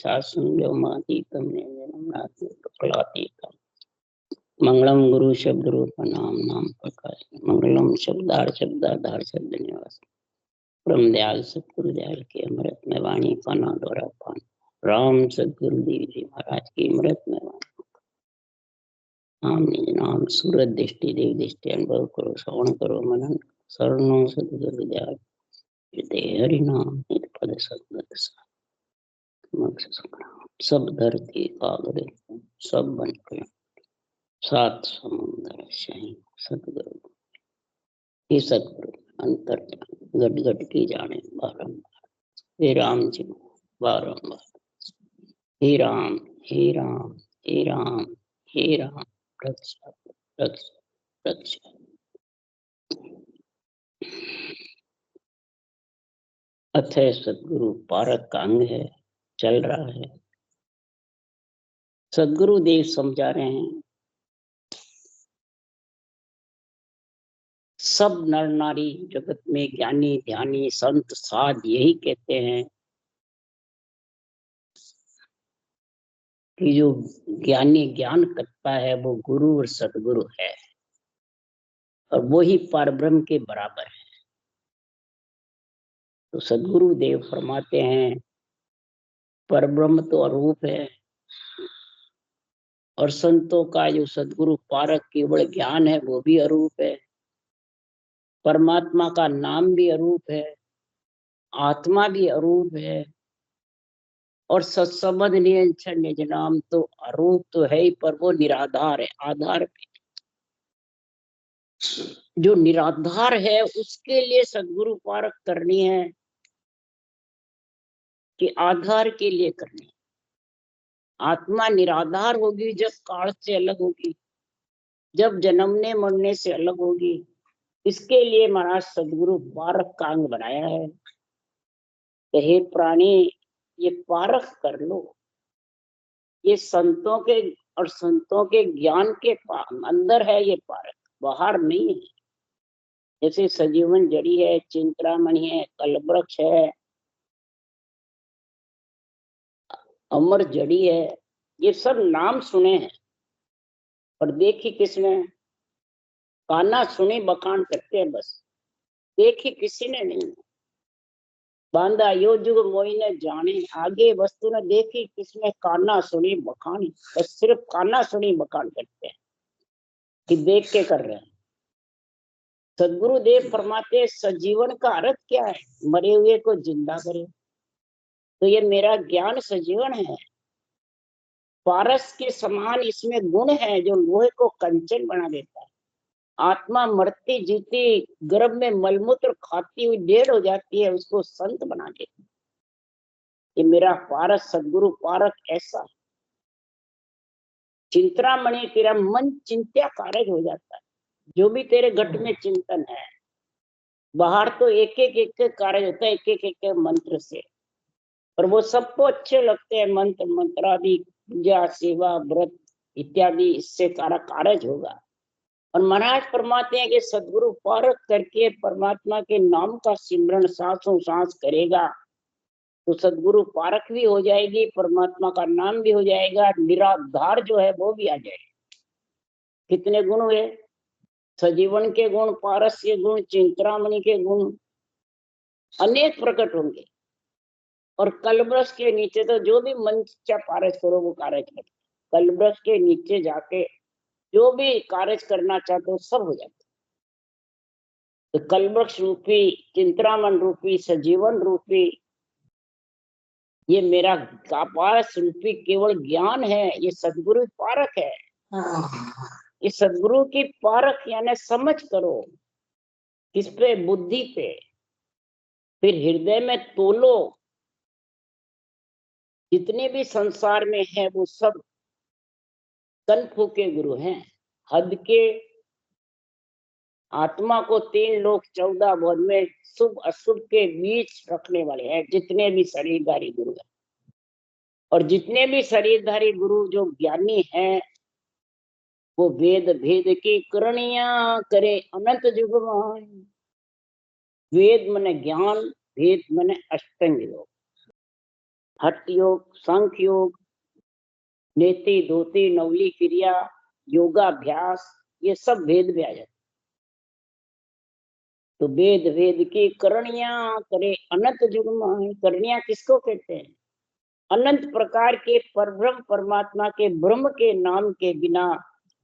शासन व्योमातीतम शुक्लातीतम मंगलम गुरु शब्द रूप नाम नाम प्रकाश मंगलम शब्दार शब्दाधार शब्द निवास ब्रह्म दयाल सतगुरु दयाल के अमृत में वाणी पाना द्वारा पान राम सतगुरु देव जी महाराज की अमृत में वाणी नाम निज नाम सूरत दृष्टि देव दृष्टि अनुभव करो श्रवण करो मनन शरणों सतगुरु दयाल हरि नाम निज पद सतगत सब धरती कागरे सब बन गए सात समुद्र सही सतगुरु हे सतगुरु अंतर गट गट की जाने बारंबार हे राम जी बारंबार हे राम हे राम हे राम हे राम रक्षा रक्षा रक्षा। अथय सतगुरु पारक का अंग है, चल रहा है। सतगुरु देव समझा रहे हैं सब नर नारी जगत में ज्ञानी ध्यानी संत साध यही कहते हैं कि जो ज्ञानी ज्ञान करता है वो गुरु और सतगुरु है और वो ही परब्रह्म के बराबर है। तो सतगुरु देव फरमाते हैं परब्रह्म तो अरूप है और संतों का जो सतगुरु पारक केवल ज्ञान है वो भी अरूप है। परमात्मा का नाम भी अरूप है, आत्मा भी अरूप है और सत्संबंध निज नाम तो अरूप तो है ही पर वो निराधार है। आधार पे जो निराधार है उसके लिए सतगुरु पारक करनी है कि आधार के लिए करनी। आत्मा निराधार होगी जब काल से अलग होगी, जब जन्मने मरने से अलग होगी। इसके लिए महाराज सतगुरु पारक का अंग बनाया है। हे प्राणी ये पारक कर लो, ये संतों के और संतों के ज्ञान के अंदर है ये पारक, बाहर नहीं है। जैसे सजीवन जड़ी है, चिंतामणि है, कल्पवृक्ष है, अमर जड़ी है, ये सब नाम सुने हैं और देखी किसने? काना सुनी बखान करते हैं बस, देखी किसी ने नहीं। बांधा यो जुग मोई ने जाने, आगे वस्तु ने देखी किसने? काना सुनी बखान, बस सिर्फ काना सुनी बखान करते हैं कि देख के कर रहे हैं। सदगुरु देव फरमाते सजीवन का अर्थ क्या है? मरे हुए को जिंदा करे। तो ये मेरा ज्ञान सजीवन है, पारस के समान इसमें गुण है जो लोहे को कंचन बना देता है। आत्मा मरती जीती गर्भ में मलमूत्र खाती हुई डेढ़ हो जाती है, उसको संत बना देती है। ये मेरा पारस सदगुरु पारक ऐसा है। चिंतामणि तेरा मन चिंत्या कारज हो जाता है। जो भी तेरे घट में चिंतन है, बाहर तो एक एक कार्य होता है, एक एक मंत्र से, और वो सबको अच्छे लगते हैं। मंत्र मंत्रादि पूजा सेवा व्रत इत्यादि इससे सारा कार्य होगा। और महाराज फरमाते हैं कि सदगुरु पारक करके परमात्मा के नाम का सिमरन सांसों सांस करेगा तो सदगुरु पारक भी हो जाएगी, परमात्मा का नाम भी हो जाएगा, निराधार जो है वो भी आ जाएगा। कितने गुण हुए? सजीवन के गुण, पारस्य गुण, चिंतामणि के गुण अनेक प्रकट होंगे। और कलवृक्ष के नीचे तो जो भी मन इच्छा पारस करो वो कार्य कर। कलवृक्ष के नीचे जाके जो भी कार्य करना चाहते हो सब हो जाता। तो कलवृक्ष रूपी, चिंतामण रूपी, सजीवन रूपी ये मेरा पारस रूपी केवल ज्ञान है। ये सदगुरु पारक है। ये सदगुरु की पारक यानी समझ करो। किस पे? बुद्धि पे। फिर हृदय में तोलो। जितने भी संसार में है वो सब कनफू के गुरु हैं। हद के आत्मा को 3 लोक 14 भुवन में शुभ अशुभ के बीच रखने वाले हैं जितने भी शरीरधारी गुरु हैं। और जितने भी शरीरधारी गुरु जो ज्ञानी हैं वो वेद भेद की करणिया करे अनंत जुगमान। वेद मने ज्ञान, भेद मने अष्टांग योग। हठ योग, सांख्य योग, नेति धोती नवली क्रिया, योगाभ्यास, ये सब वेद में आ जाते। तो वेद वेद की करणियां करे अनंत जुगमाए। करणियां किसको कहते हैं? अनंत प्रकार के परब्रह्म परमात्मा के ब्रह्म के नाम के बिना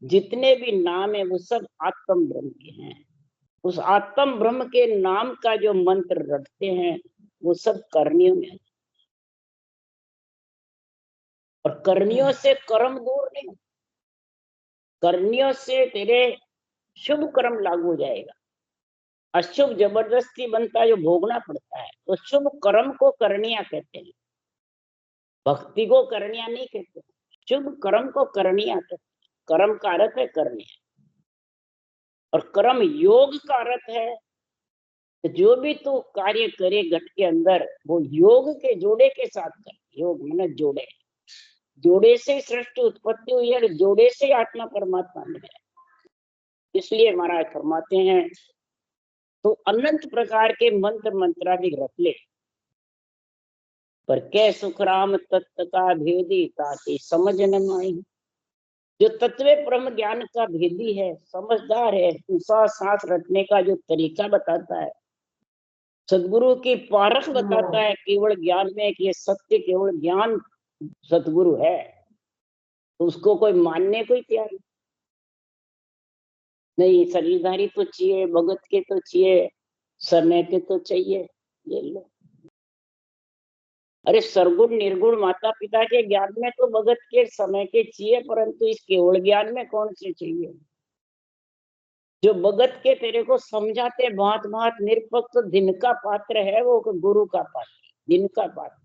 जितने भी नाम है वो सब आत्म ब्रह्म के हैं। उस आत्म ब्रह्म के नाम का जो मंत्र रटते हैं वो सब करनियों में। और करनियों से कर्म दूर नहीं, करनियों से तेरे शुभ कर्म लागू हो जाएगा। अशुभ जबरदस्ती बनता है, जो भोगना पड़ता है। तो शुभ कर्म को करनिया कहते हैं, भक्ति को करनिया नहीं कहते। शुभ कर्म को करनिया कहते हैं। कर्म का अर्थ है करनिया, और कर्म योग का अर्थ है तो जो भी तू कार्य करे घट के अंदर वो योग के जोड़े के साथ कर। योग माने जोड़े, जोड़े से सृष्टि उत्पत्ति हुई है, जोड़े से आत्मा परमात्मा में है। इसलिए महाराज फरमाते हैं तो अनंत प्रकार के मंत्र मंत्रादि रख ले, पर कै सुखराम तत्व का भेदी ताकि समझ न आई। जो तत्व ब्रह्म ज्ञान का भेदी है, समझदार है, दूसरा सांस रखने का जो तरीका बताता है, सदगुरु की पारख बताता है केवल ज्ञान में कि ये सत्य केवल ज्ञान सदगुरु है, तो उसको कोई मानने को ही तैयार नहीं। शरीरधारी तो चाहिए, भगत के तो चाहिए, समय के तो चाहिए, ये लो। अरे सरगुण निर्गुण माता पिता के ज्ञान में तो भगत के समय के चाहिए, परंतु इस केवल ज्ञान में कौन से चाहिए? जो भगत के तेरे को समझाते भांत भांत निरपक्ष दिन का पात्र है, वो गुरु का पात्र, दिन का पात्र,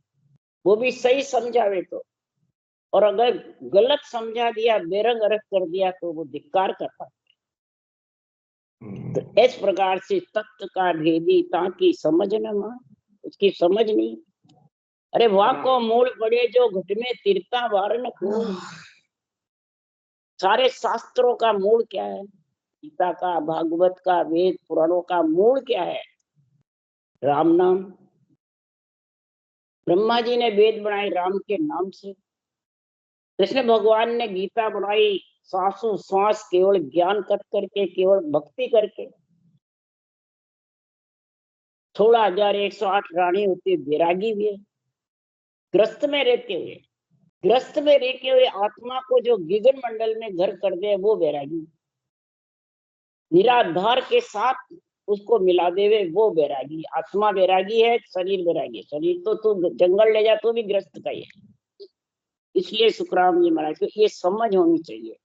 वो भी सही समझावे तो। और अगर गलत समझा दिया, बेरंग अर्थ कर दिया, तो वो धिक्कार का पात्र। तो इस प्रकार से तत्व का भेदी ताकि समझ न मान, उसकी समझ नहीं। अरे वाह को मूल पड़े जो घट में तीर्था वारण को। सारे शास्त्रों का मूल क्या है? गीता का, भागवत का, वेद पुराणों का मूल क्या है? राम नाम। ब्रह्मा जी ने वेद बनाए राम के नाम से, कृष्ण भगवान ने गीता बनाई सांसों सांस केवल ज्ञान कर करके, केवल भक्ति करके। 16,108 रानी होती बैरागी भी है, ग्रस्त में रहते हुए, ग्रस्त में रहते हुए आत्मा को जो गिगन मंडल में घर कर दे वो बैरागी। निराधार के साथ उसको मिला देवे वो बैरागी। आत्मा बैरागी है, शरीर बैरागी। शरीर तो तू जंगल ले जा तो भी ग्रस्त का ही है। इसलिए सुखराम जी महाराज को ये समझ होनी चाहिए,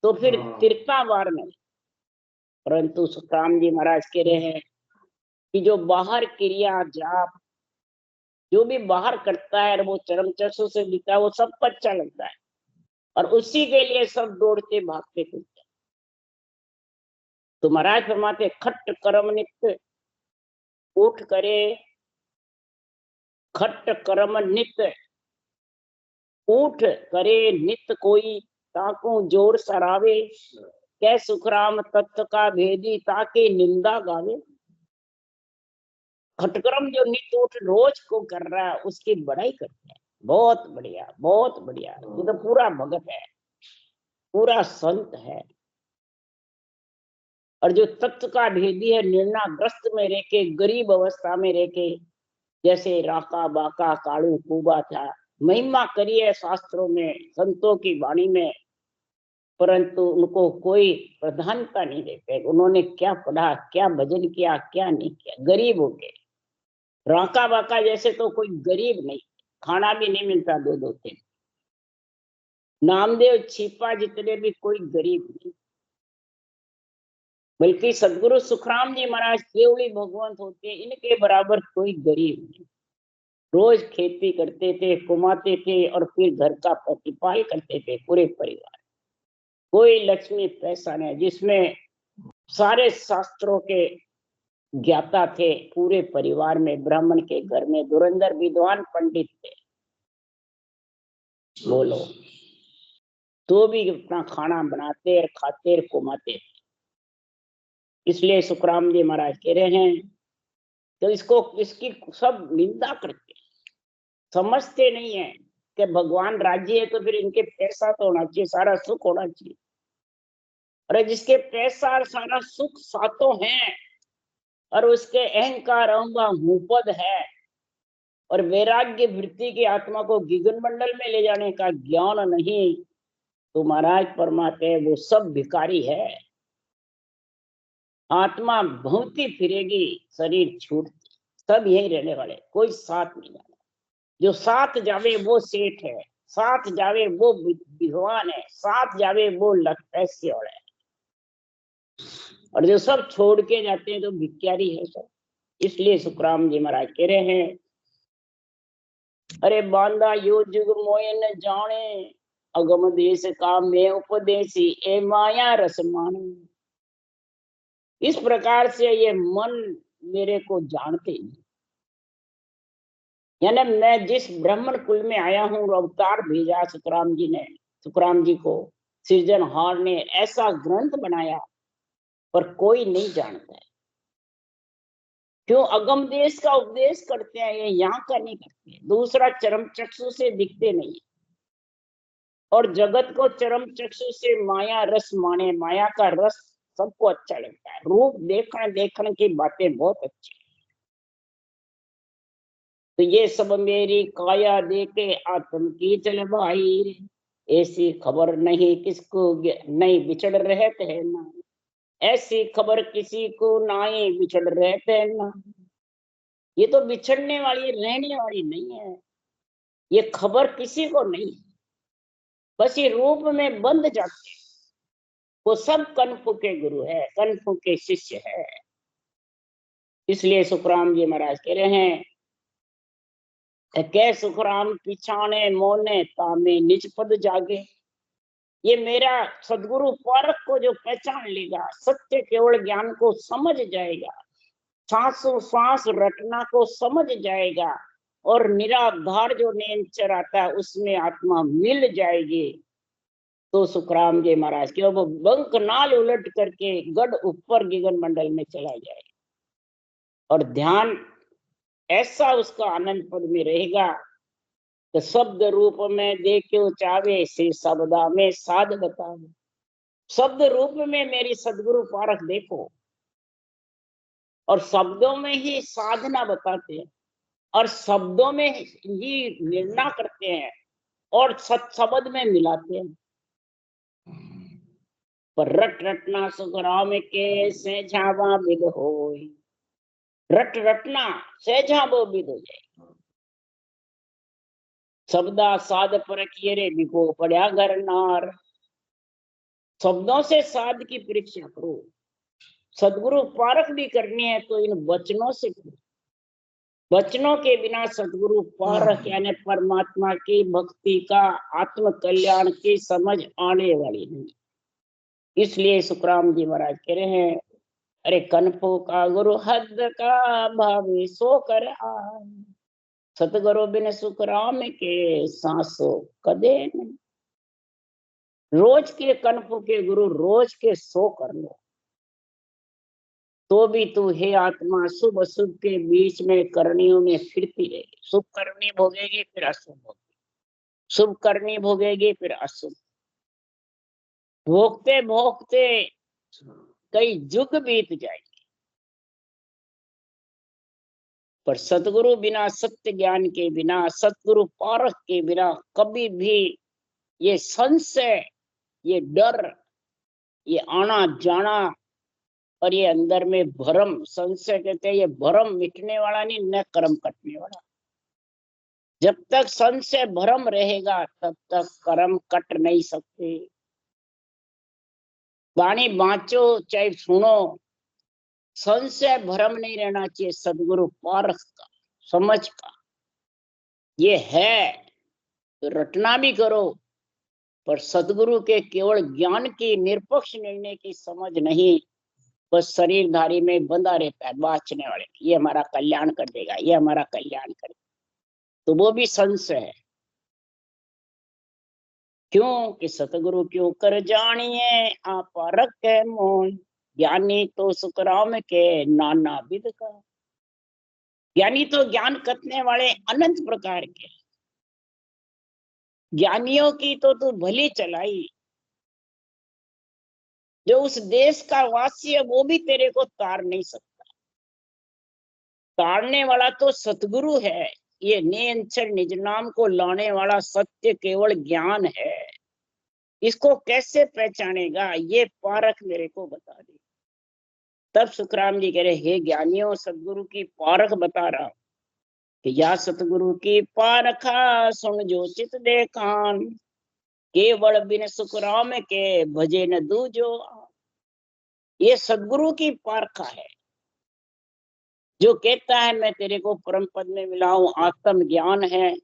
तो फिर तीर्थावार नहीं। परंतु सुखराम जी महाराज कह रहे हैं कि जो बाहर क्रिया जाप जो भी बाहर करता है वो चरम चक्षु से दिखता है, वो सब अच्छा लगता है, और उसी के लिए सब दौड़ते भागते फिरते। तो महाराज फरमाते खट्ट कर्म नित्य उठ करे, खट्ट कर्म नित्य उठ करे नित्य कोई, ताको जोर सरावे, कै सुखराम तत्व का भेदी ताके निंदा गावे। खटकर्म जो नित्य उठ रोज को कर रहा है उसकी बड़ाई करते हैं, बहुत बढ़िया बहुत बढ़िया, ये तो पूरा भगत है, पूरा संत है। और जो तत्व का भेदी है, निर्णाग्रस्त में रह के, गरीब अवस्था में रह के, जैसे राका बाका कालू कुबा था, महिमा करी है शास्त्रों में, संतों की वाणी में, परंतु उनको कोई प्रधानता नहीं देते। उन्होंने क्या पढ़ा, क्या भजन किया, क्या नहीं किया, गरीब हो गए। राका बाका जैसे तो कोई गरीब नहीं, खाना भी नहीं मिलता 2-2 दिन। नामदेव छिपा जितने भी कोई गरीब नहीं, बल्कि सदगुरु सुखराम जी महाराज केवली भगवंत होते, इनके बराबर कोई गरीब नहीं। रोज खेती करते थे, कमाते थे, और फिर घर का प्रतिपाल करते थे पूरे परिवार। कोई लक्ष्मी पैसा नहीं, जिसमें सारे शास्त्रों के ज्ञाता थे पूरे परिवार में। ब्राह्मण के घर में धुरंधर विद्वान पंडित थे, बोलो, तो भी अपना खाना बनाते और खाते और कमाते थे। इसलिए सुखराम जी महाराज कह रहे हैं तो इसको, इसकी सब निंदा करते, समझते नहीं है कि भगवान राजी है तो फिर इनके पैसा तो होना चाहिए, सारा सुख होना चाहिए। अरे जिसके पैसा और सारा सुख सातों हैं और उसके अहंकार अहंपद है और वैराग्य वृत्ति की आत्मा को गिगन मंडल में ले जाने का ज्ञान नहीं, तो महाराज परमात्मा है वो सब भिखारी है। आत्मा भौंती फिरेगी, शरीर छूट, सब यही रहने वाले, कोई साथ नहीं जाना। जो साथ जावे वो सेठ है, साथ जावे वो विद्वान है, साथ जावे वो पैसे वाला है, और जो सब छोड़ के जाते हैं तो भिखारी है सब। इसलिए सुखराम जी महाराज कह रहे हैं, अरे बांधा यो जुग मोय न जाने, अगम देश का मैं उपदेशी ए माया रस माने। इस प्रकार से ये मन मेरे को जानते नहीं, यानी मैं जिस ब्राह्मण कुल में आया हूँ, अवतार भेजा सुखराम जी ने, सुखराम जी को सृजनहार ने ऐसा ग्रंथ बनाया, पर कोई नहीं जानता है। क्यों? अगम देश का उपदेश करते हैं, ये यहाँ का नहीं करते, दूसरा चरम चक्षु से दिखते नहीं, और जगत को चरम चक्षु से माया रस माने, माया का रस सबको अच्छा लगता है, रूप देखने देखने की बातें बहुत अच्छी। तो ये सब मेरी काया देके आत्म की चल भाई, ऐसी खबर नहीं किसको नहीं बिछड़ रहते है ना, ऐसी खबर किसी को नाई बिछड़ रहते है ना। ये तो बिछड़ने वाली रहने वाली नहीं है, ये खबर किसी को नहीं, बस ये रूप में बंध जाते, वो सब कनफू के गुरु है, कनफू के शिष्य है। इसलिए सुखराम जी महाराज कह रहे हैं, कै सुखराम पिछाने मोने तामे निज पद जागे। ये मेरा सदगुरु पारक को जो पहचान लेगा, सत्य केवल ज्ञान को समझ जाएगा, सांसों सांस रटना को समझ जाएगा, और निराधार जो नैन चराता है उसमें आत्मा मिल जाएगी, तो सुखराम जी महाराज के वो बंक नाल उलट करके गढ़ ऊपर गिगन मंडल में चला जाए, और ध्यान ऐसा उसका आनंद पद में रहेगा कि शब्द रूप में देखे चावे से शब्दा में साध बताओ। शब्द रूप में मेरी सदगुरु पारख देखो, और शब्दों में ही साधना बताते हैं, और शब्दों में ही निर्णय करते हैं, और सत्शब्द में मिलाते हैं। पर रट रटना सुखराम के सेझावा विद होय, रट रटना सेझावो विद हो जाए। शब्दा साध पर किए रे बिको पड़ा घर नार। शब्दों से साध की परीक्षा करो, सदगुरु पारख भी करनी है तो इन वचनों से करो। वचनों के बिना सदगुरु पारख यानी परमात्मा की भक्ति का, आत्म कल्याण की समझ आने वाली नहीं। इसलिए सुखराम जी महाराज कह रहे हैं, अरे कनफो का गुरु हद का भावे सो कर आए, सतगुरु बिन सुखराम के सांसो कदे नहीं। रोज के कनफो के गुरु रोज के सो कर लो, तो भी तू हे आत्मा शुभ अशुभ के बीच में करणियों में फिरती रहेगी। शुभ करनी भोगेगी फिर अशुभ भोगेगी, शुभ करनी भोगेगी फिर अशुभ, भोगते भोगते कई युग बीत जाएंगे। पर सतगुरु बिना, सत्य ज्ञान के बिना, सतगुरु पारख के बिना कभी भी ये संशय, ये डर, ये आना जाना और ये अंदर में भरम, संशय कहते हैं, ये भरम मिटने वाला नहीं, न कर्म कटने वाला। जब तक संशय भरम रहेगा तब तक कर्म कट नहीं सकते। वाणी बांचो चाहे सुनो, संशय भरम नहीं रहना चाहिए, सदगुरु पारख का, समझ का। ये है तो रटना भी करो, पर सदगुरु के केवल ज्ञान की निरपेक्ष निर्णय की समझ नहीं, बस शरीरधारी में बंधा रहता है बाचने वाले, ये हमारा कल्याण कर देगा, ये हमारा कल्याण कर देगा, तो वो भी संशय है। क्यों कि सतगुरु क्यों कर जानिए आप रख है मोह, ज्ञानी तो सुखराम के नाना विध का। ज्ञानी तो ज्ञान कथने वाले अनंत प्रकार के, ज्ञानियों की तो तू भली चलाई, जो उस देश का वासी है वो भी तेरे को तार नहीं सकता। तारने वाला तो सतगुरु है। ये निरंतर निज नाम को लाने वाला सत्य केवल ज्ञान है। इसको कैसे पहचानेगा, ये पारख मेरे को बता दे। तब सुखराम जी कह रहे, हे ज्ञानियों, सतगुरु की पारख बता रहा हूं कि या सतगुरु की पारखा सुन जो चित दे कान, केवल बिन सुखराम के भजे न दूजो। ये सदगुरु की पारखा है, जो कहता है मैं तेरे को परम पद में मिलाऊं, आत्म ज्ञान है,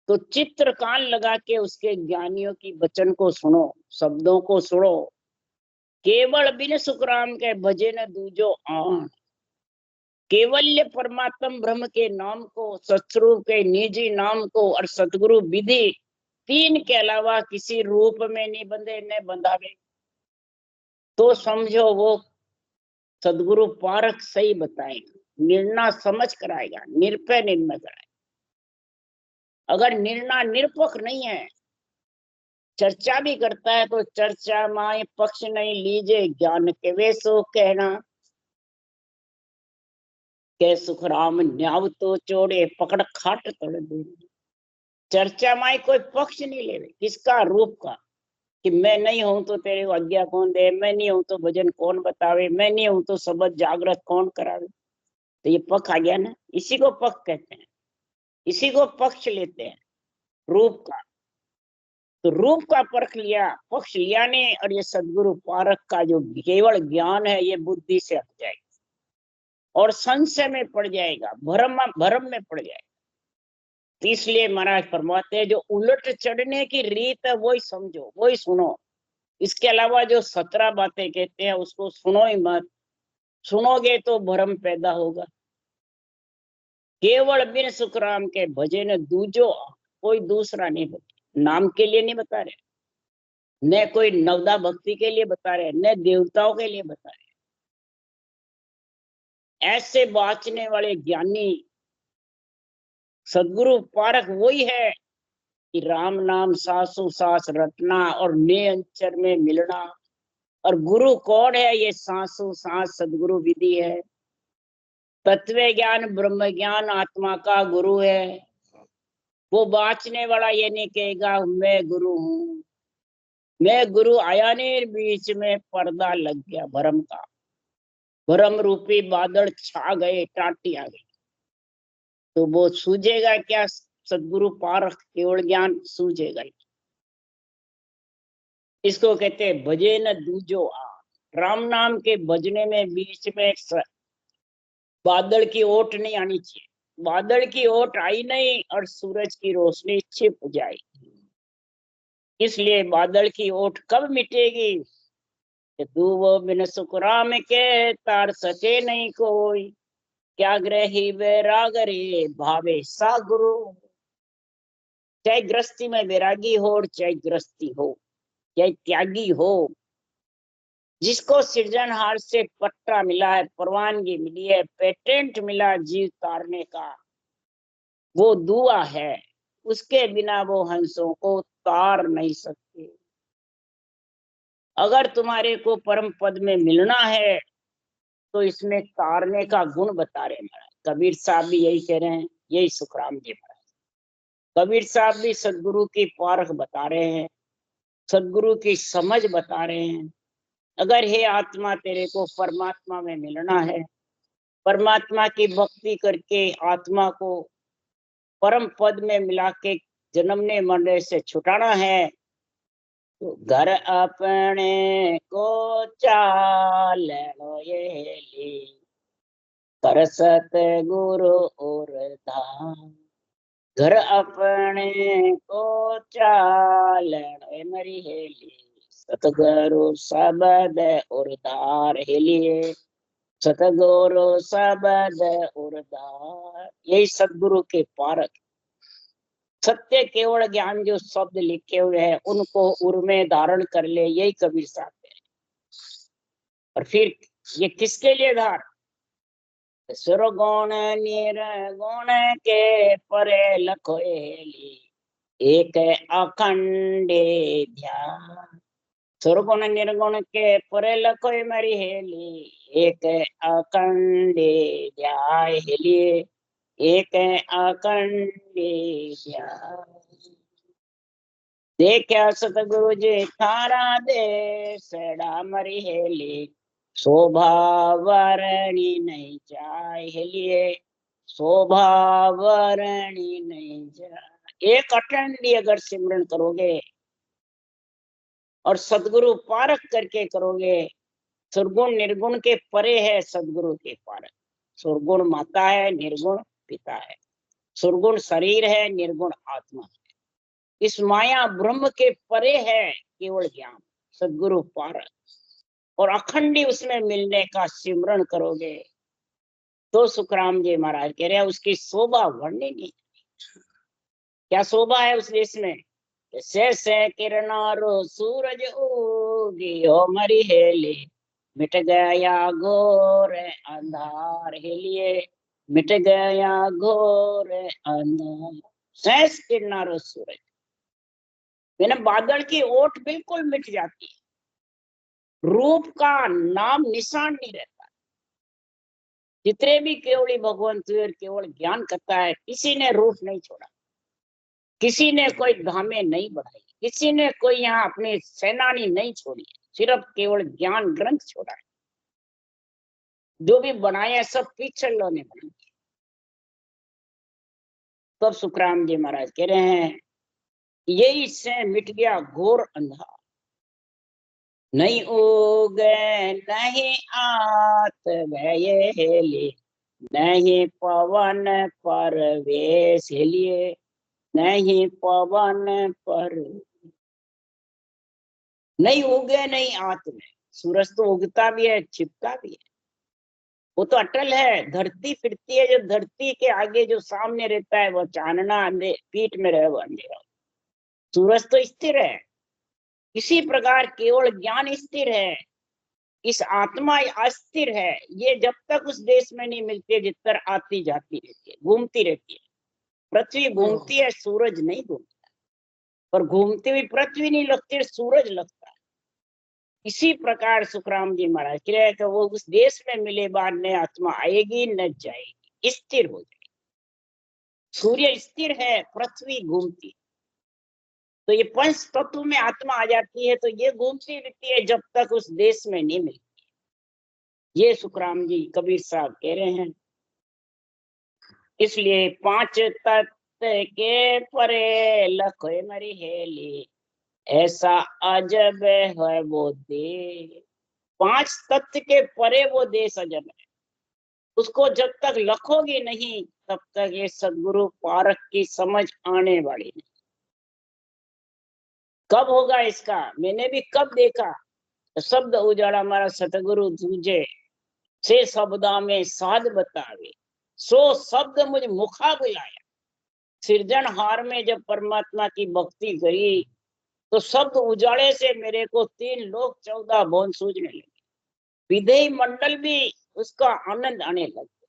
तो चित्र कान लगा के उसके ज्ञानियों की वचन को सुनो, शब्दों को सुनो। केवल बिन सुखराम के भजे न दूजो आन। केवल्य परमात्म ब्रह्म के नाम को, सतस्वरूप के निजी नाम को और सतगुरु विधि, तीन के अलावा किसी रूप में नहीं बंधे न बंधावे, तो समझो वो सदगुरु पारख सही बताएगा, निर्णय समझ कराएगा, निरपय निर्णय कराएगा। अगर निर्णय निरपक्ष नहीं है, चर्चा भी करता है, तो चर्चा माए पक्ष नहीं लीजे, ज्ञान के वे सो कहना। के सुखराम न्याव तो चोड़े, पकड़ खाट तोड़ दे। चर्चा माए कोई पक्ष नहीं ले, किसका, रूप का, कि मैं नहीं हूं तो तेरे को आज्ञा कौन दे, मैं नहीं हूं तो भजन कौन बतावे, मैं नहीं हूं तो शब्द जागृत कौन करावे। तो ये पक्ष आ गया ना, इसी को पक्ष कहते हैं, इसी को पक्ष लेते हैं, रूप का। तो रूप का परख लिया, पक्ष लिया ने, और ये सदगुरु पारख का जो केवल ज्ञान है, ये बुद्धि से हट जाएगा और संशय में पड़ जाएगा, भरम भरम में पड़ जाएगा। तो इसलिए महाराज फरमाते हैं, जो उलट चढ़ने की रीत है वही समझो, वही सुनो। इसके अलावा जो 17 बातें कहते हैं उसको सुनो ही मत। सुनोगे तो भरम पैदा होगा। केवल बिन सुखराम के भजे न दूजो, कोई दूसरा नहीं बता, नाम के लिए नहीं बता रहे, न कोई नवदा भक्ति के लिए बता रहे, न देवताओं के लिए बता रहे। ऐसे बाँचने वाले ज्ञानी सदगुरु पारख वही है कि राम नाम सासु सास रटना और ने अंचर में मिलना। और गुरु कौन है, ये सासु सास सदगुरु विधि है। तत्व ज्ञान ब्रह्म ज्ञान आत्मा का गुरु है। वो बाँचने वाला ये नहीं कहेगा मैं गुरु हूं, मैं गुरु आया नहीं, बीच में पर्दा लग गया भरम का, भरम रूपी बादल छा गए, टाटी आ गई, तो वो सूझेगा क्या, सदगुरु पारख केवल ज्ञान सूझेगा। इसको कहते हैं भजे न दूजो आ। राम नाम के भजने में बीच में बादल की ओट नहीं आनी चाहिए। बादल की ओट आई नहीं और सूरज की रोशनी छिप जाए। इसलिए बादल की ओट कब मिटेगी, दूवो बिन सुखराम के तार सके नहीं कोई, क्या ग्रही वैराग रे भावे सा गुरु। चाहे गृहस्थी में वैरागी हो और चाहे गृहस्थी हो, चाहे त्यागी हो, जिसको सृजनहार से पट्टा मिला है, परवानगी मिली है, पेटेंट मिला जीव तारने का, वो दुआ है, उसके बिना वो हंसों को तार नहीं सकते। अगर तुम्हारे को परम पद में मिलना है तो इसमें तारने का गुण बता रहे महाराज। कबीर साहब भी यही कह रहे हैं, यही सुखराम जी महाराज। कबीर साहब भी सदगुरु की पारख बता रहे हैं, सदगुरु की समझ बता रहे हैं। अगर हे आत्मा तेरे को परमात्मा में मिलना है, परमात्मा की भक्ति करके आत्मा को परम पद में मिला के जन्मने मरने से छुटाना है, तो घर अपने को चालो ये ली, कर सतगुरु और धाम। घर अपने को चालन मरी हेली, सतगुरु शब्द उर्धार हेलिए, सतगुरु शब्द उर्धार। यही सतगुरु के पारक। सत्य केवल ज्ञान जो शब्द लिखे हुए हैं उनको उर में धारण कर ले, यही कबीर साहब है। और फिर ये किसके लिए धार, सुरगुण निर्गुण के परे लखोएली, एक अखंडे ध्यान। सुरगुण निर्गुण के परे लखोय मरी हेली, एक अखंडे ध्याय हेलिए, एक अखंडे ध्यान। देखा सतगुरु जी थारा दे सड़ा मरी हेली, शोभा वरणी नहीं जाए हेलिए, शोभा वरणी नहीं जाए। एक अखंडी अगर सिमरन करोगे और सदगुरु पारक करके करोगे, सुरगुण निर्गुण के परे है सदगुरु के पारक। सुरगुण माता है, निर्गुण पिता है, सुरगुण शरीर है, निर्गुण आत्मा है। इस माया ब्रह्म के परे है केवल ज्ञान, सदगुरु पारक। और अखंडी उसमें मिलने का सिमरन करोगे तो सुखराम जी महाराज कह रहे हैं उसकी शोभा वर्णनीय। क्या शोभा है उस देश में? से किरणारो सूरज उगी हो मरी हेली, मिट गया घोर अंधार हेलिए, मिट गया घोर अंधार। सहस किरणारो सूरज, मैंने बादल की ओट बिल्कुल मिट जाती है, रूप का नाम निशान नहीं रहता। जितने भी केवली भगवंत केवल ज्ञान करता है, किसी ने रूप नहीं छोड़ा, किसी ने कोई धामे नहीं बढ़ाई, किसी ने कोई यहाँ अपनी सेनानी नहीं छोड़ी, सिर्फ केवल ज्ञान ग्रंथ छोड़ा है। जो भी बनाया सब पिछड़ों ने बनाया। तब सुखराम जी महाराज कह रहे हैं यही से मिट गया घोर अंधार, नहीं उगे नहीं आत भये हेली, नहीं पवन परवेश हेलिए, नहीं पवन पर। नहीं उगे नहीं आत में, सूरज तो उगता भी है छिपता भी है, वो तो अटल है। धरती फिरती है, जो धरती के आगे जो सामने रहता है वो चानना पीठ में रहे वो अंधेरा। सूरज तो स्थिर है। इसी प्रकार केवल ज्ञान स्थिर है, इस आत्मा अस्थिर है। ये जब तक उस देश में नहीं मिलती, जितर आती जाती रहती है, घूमती रहती है। पृथ्वी घूमती है, सूरज नहीं घूमता। पर घूमती हुई पृथ्वी नहीं लगती, सूरज लगता है। इसी प्रकार सुखराम जी महाराज कह रहे कि वो उस देश में मिले बाद न आत्मा आएगी न जाएगी, स्थिर हो जाएगी। सूर्य स्थिर है, पृथ्वी घूमती, तो ये पंच तत्व में आत्मा आ जाती है, तो ये घूमती रहती है जब तक उस देश में नहीं मिलती। ये सुखराम जी कबीर साहब कह रहे हैं। इसलिए पांच तत्व के परे लखोय मरी हेली, ऐसा अजब है वो देश। पांच तत्व के परे वो देश अजब है, उसको जब तक लखोगे नहीं तब तक ये सदगुरु पारक की समझ आने वाली नहीं। कब होगा इसका? मैंने भी कब देखा। शब्द उजाड़ा हमारा सतगुरु तुझे से शब्दा में साध बतावे, सो शब्द मुझ मुखा बुलाया। सृजनहार में जब परमात्मा की भक्ति करी तो शब्द उजाड़े से मेरे को 3 लोक 14 भुवन सूझने लगे, विधेय मंडल भी उसका आनंद आने लगे।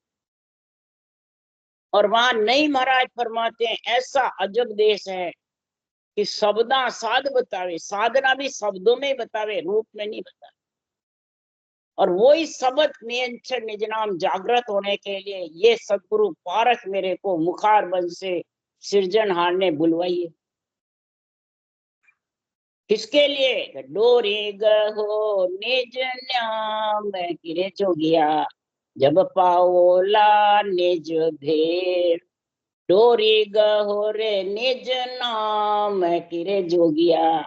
और वहां नहीं महाराज फरमाते हैं ऐसा अजब देश है कि शब्दा साध बतावे, साधना भी शब्दों में बतावे, रूप में नहीं बतावे। और वही शब्द नियंत्रण निज नाम जागृत होने के लिए ये सदगुरु पारक मेरे को मुखार बंद से सृजनहार ने बुलवाई है। किसके लिए? डोरी गहो निज नाम किरे जोगिया, जब पाओला निज भेर। डोरी गहो रे निज नाम किरे जोगिया,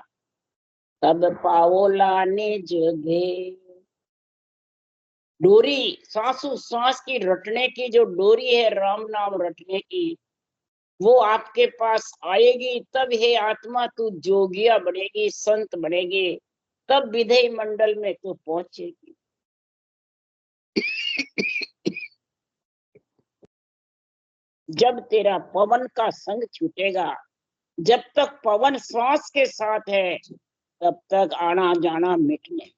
तब पाओला निज भेर। डोरी सांसों सांस की रटने की जो डोरी है, राम नाम रटने की, वो आपके पास आएगी तब हे आत्मा तू जोगिया बनेगी, संत बनेगी, तब विधेय मंडल में तू पहुंचेगी। जब तेरा पवन का संग छूटेगा, जब तक पवन श्वास के साथ है तब तक आना जाना मिटने।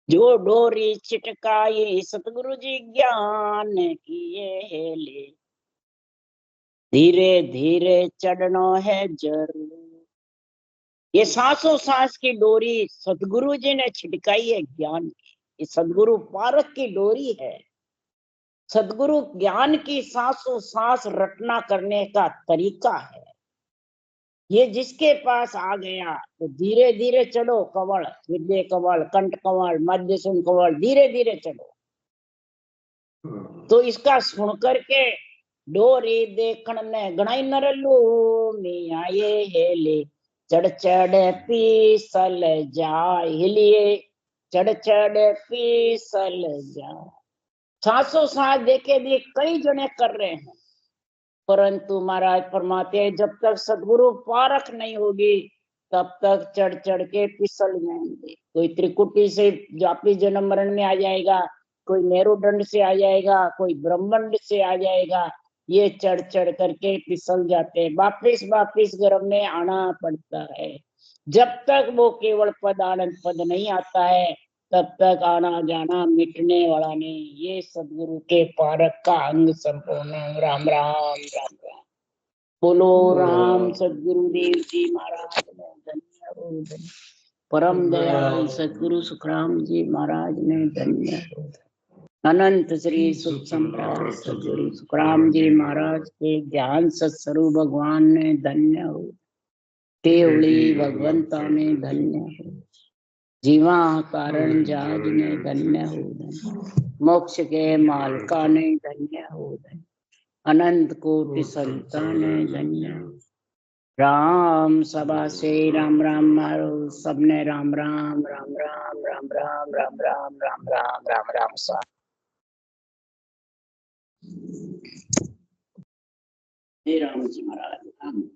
जो डोरी छिटकाई सतगुरु जी ज्ञान किए हेले, धीरे धीरे चढ़ना है जरूर। ये सांसों सांस की डोरी सदगुरु जी ने छिटकाई है ज्ञान की। ये सदगुरु पारक की डोरी है। सदगुरु ज्ञान की सांसों सांस रटना करने का तरीका है। ये जिसके पास आ गया तो धीरे धीरे चढ़ो कंवल, हृदय कंवल, कंठ कंवल, मध्य सुन कंवल, धीरे धीरे चढ़ो। तो इसका सुन करके डोरी देखण ने घणाई नरलू मिया ये हेले चढ़ चढ़ पीसल जाए, हिलिए चढ़ चढ़ पीसल जाए। सांसों सांस देखे भी कई जने कर रहे हैं, परंतु महाराज फरमाते हैं जब तक सदगुरु पारख नहीं होगी तब तक चढ़ चढ़ के फिसल जाएंगे। कोई त्रिकुटी से जापी जन्म मरण में आ जाएगा, कोई मेरुदंड से आ जाएगा, कोई ब्रह्मांड से आ जाएगा। ये चढ़ चढ़ करके फिसल जाते हैं, वापिस वापिस गर्भ में आना पड़ता है। जब तक वो केवल पद आनंद पद नहीं आता है तब तक आना जाना मिटने वाला नहीं। ये सदगुरु के पारक का अंग संपूर्ण। राम राम राम राम। बोलो राम सदगुरुदेव जी महाराज ने धन्य हो धन्य। परम दयाल सदगुरु सुखराम जी महाराज ने धन्य हो। अनंत श्री सुख सम्राट सदगुरु सुखराम जी महाराज के ज्ञान सत्स्वरूप भगवान ने धन्य हो। तेवड़ी भगवंता ने धन्य हो। जीवा कारण जाज ने धन्य हो धन्य। मोक्ष के मालका ने धन्य हो धन्य। अनंत कोटि संतान ने धन्य हो। राम सभा से राम राम मारो सबने राम राम राम राम राम राम राम राम राम राम राम राम सा। हे राम जी महाराज।